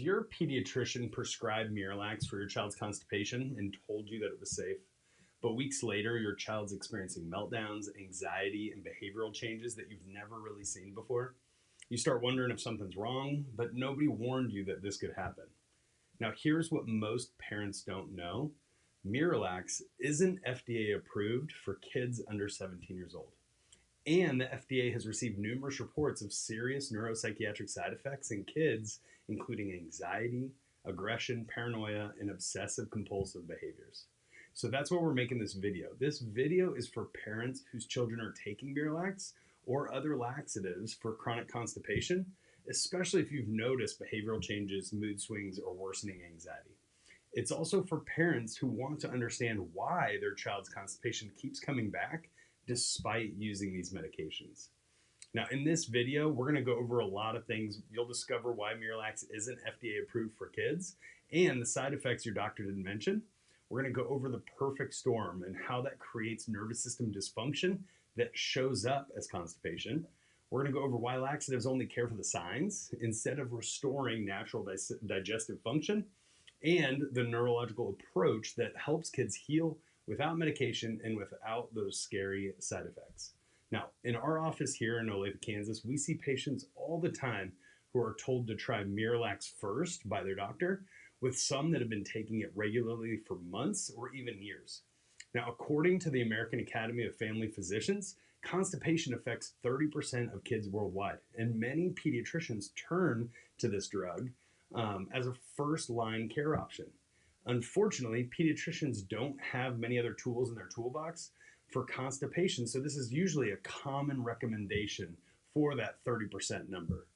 your pediatrician prescribed MiraLAX for your child's constipation and told you that it was safe, but weeks later your child's experiencing meltdowns, anxiety, and behavioral changes that you've never really seen before? You start wondering if something's wrong, but nobody warned you that this could happen. Now, here's what most parents don't know. MiraLAX isn't FDA approved for kids under 17 years old. And the FDA has received numerous reports of serious neuropsychiatric side effects in kids, including anxiety, aggression, paranoia, and obsessive compulsive behaviors. So that's why we're making this video. This video is for parents whose children are taking MiraLAX or other laxatives for chronic constipation, especially if you've noticed behavioral changes, mood swings, or worsening anxiety. It's also for parents who want to understand why their child's constipation keeps coming back despite using these medications. Now, in this video, we're going to go over a lot of things. You'll discover why MiraLAX isn't FDA approved for kids and the side effects your doctor didn't mention. We're going to go over the perfect storm and how that creates nervous system dysfunction that shows up as constipation. We're going to go over why laxatives only care for the signs instead of restoring natural digestive function, and the neurological approach that helps kids heal without medication and without those scary side effects. Now, in our office here in Olathe, Kansas, we see patients all the time who are told to try MiraLAX first by their doctor, with some that have been taking it regularly for months or even years. Now, according to the American Academy of Family Physicians, constipation affects 30% of kids worldwide, and many pediatricians turn to this drug as a first-line care option. Unfortunately, pediatricians don't have many other tools in their toolbox for constipation, so this is usually a common recommendation for that 30% number.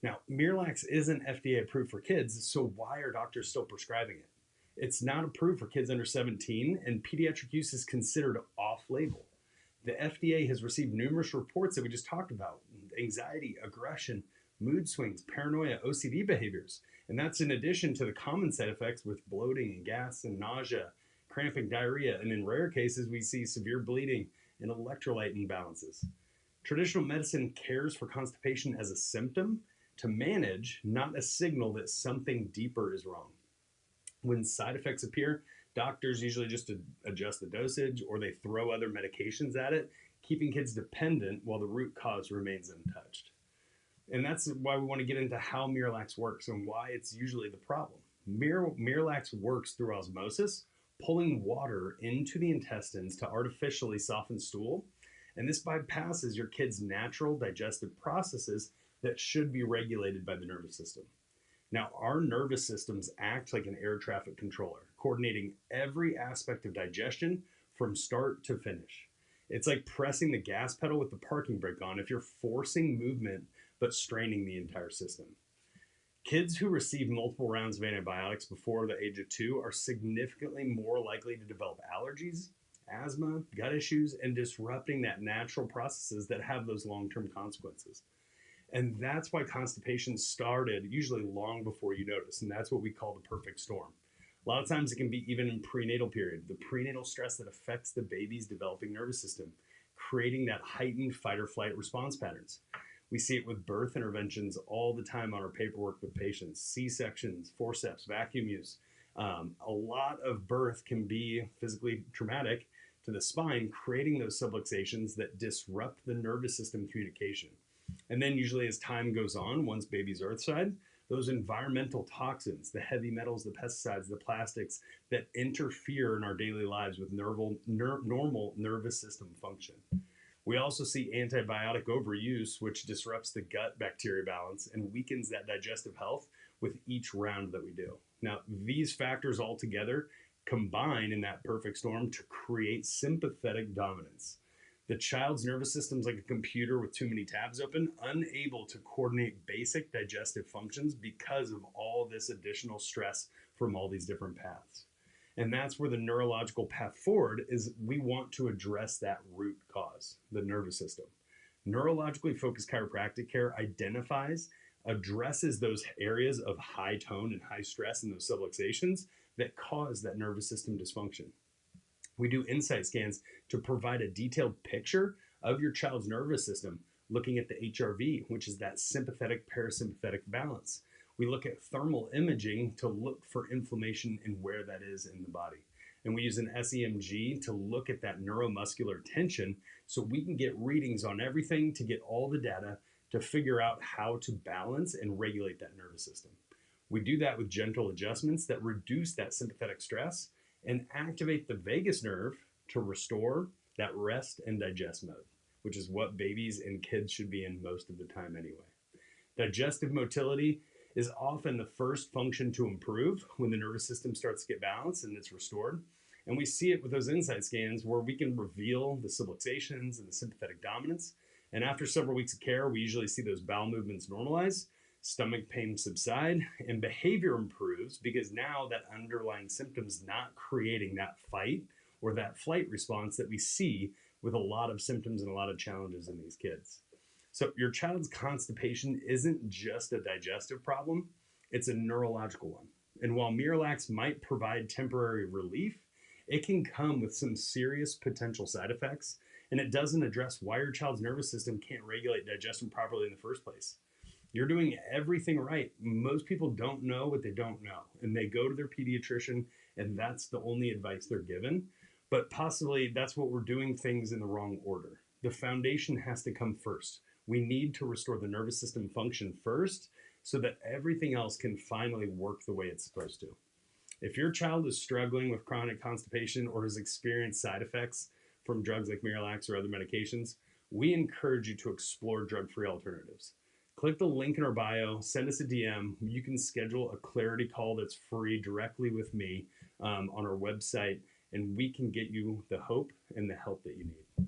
Now, MiraLAX isn't FDA approved for kids, so why are doctors still prescribing it? It's not approved for kids under 17, and pediatric use is considered off-label. The FDA has received numerous reports that we just talked about: anxiety, aggression, mood swings, paranoia, OCD behaviors. And that's in addition to the common side effects with bloating and gas and nausea, cramping, diarrhea, and in rare cases, we see severe bleeding and electrolyte imbalances. Traditional medicine cares for constipation as a symptom to manage, not a signal that something deeper is wrong. When side effects appear, doctors usually just adjust the dosage or they throw other medications at it, keeping kids dependent while the root cause remains untouched. And that's why we want to get into how MiraLAX works and why it's usually the problem. MiraLAX works through osmosis, pulling water into the intestines to artificially soften stool. And this bypasses your kid's natural digestive processes that should be regulated by the nervous system. Now, our nervous systems act like an air traffic controller, coordinating every aspect of digestion from start to finish. It's like pressing the gas pedal with the parking brake on if you're forcing movement but straining the entire system. Kids who receive multiple rounds of antibiotics before the age of 2 are significantly more likely to develop allergies, asthma, gut issues, and disrupting that natural processes that have those long-term consequences. And that's why constipation started usually long before you notice, and that's what we call the perfect storm. A lot of times it can be even in prenatal period, the prenatal stress that affects the baby's developing nervous system, creating that heightened fight or flight response patterns. We see it with birth interventions all the time on our paperwork with patients: C-sections, forceps, vacuum use. A lot of birth can be physically traumatic to the spine, creating those subluxations that disrupt the nervous system communication. And then usually as time goes on, once baby's earthside, those environmental toxins, the heavy metals, the pesticides, the plastics that interfere in our daily lives with normal nervous system function. We also see antibiotic overuse, which disrupts the gut bacteria balance and weakens that digestive health with each round that we do. Now, these factors all together combine in that perfect storm to create sympathetic dominance. The child's nervous system is like a computer with too many tabs open, unable to coordinate basic digestive functions because of all this additional stress from all these different paths. And that's where the neurological path forward is. We want to address that root cause, the nervous system. Neurologically focused chiropractic care identifies, addresses those areas of high tone and high stress and those subluxations that cause that nervous system dysfunction. We do insight scans to provide a detailed picture of your child's nervous system, looking at the HRV, which is that sympathetic parasympathetic balance. We look at thermal imaging to look for inflammation and where that is in the body. And we use an SEMG to look at that neuromuscular tension so we can get readings on everything to get all the data to figure out how to balance and regulate that nervous system. We do that with gentle adjustments that reduce that sympathetic stress and activate the vagus nerve to restore that rest and digest mode, which is what babies and kids should be in most of the time anyway. Digestive motility is often the first function to improve when the nervous system starts to get balanced and it's restored. And we see it with those insight scans where we can reveal the subluxations and the sympathetic dominance. And after several weeks of care, we usually see those bowel movements normalize, stomach pain subside, and behavior improves because now that underlying symptom is not creating that fight or that flight response that we see with a lot of symptoms and a lot of challenges in these kids. So your child's constipation isn't just a digestive problem, it's a neurological one. And while MiraLAX might provide temporary relief, it can come with some serious potential side effects, and it doesn't address why your child's nervous system can't regulate digestion properly in the first place. You're doing everything right. Most people don't know what they don't know, and they go to their pediatrician, and that's the only advice they're given. But possibly that's what we're doing things in the wrong order. The foundation has to come first. We need to restore the nervous system function first so that everything else can finally work the way it's supposed to. If your child is struggling with chronic constipation or has experienced side effects from drugs like MiraLAX or other medications, we encourage you to explore drug-free alternatives. Click the link in our bio, send us a DM. You can schedule a clarity call that's free directly with me on our website, and we can get you the hope and the help that you need.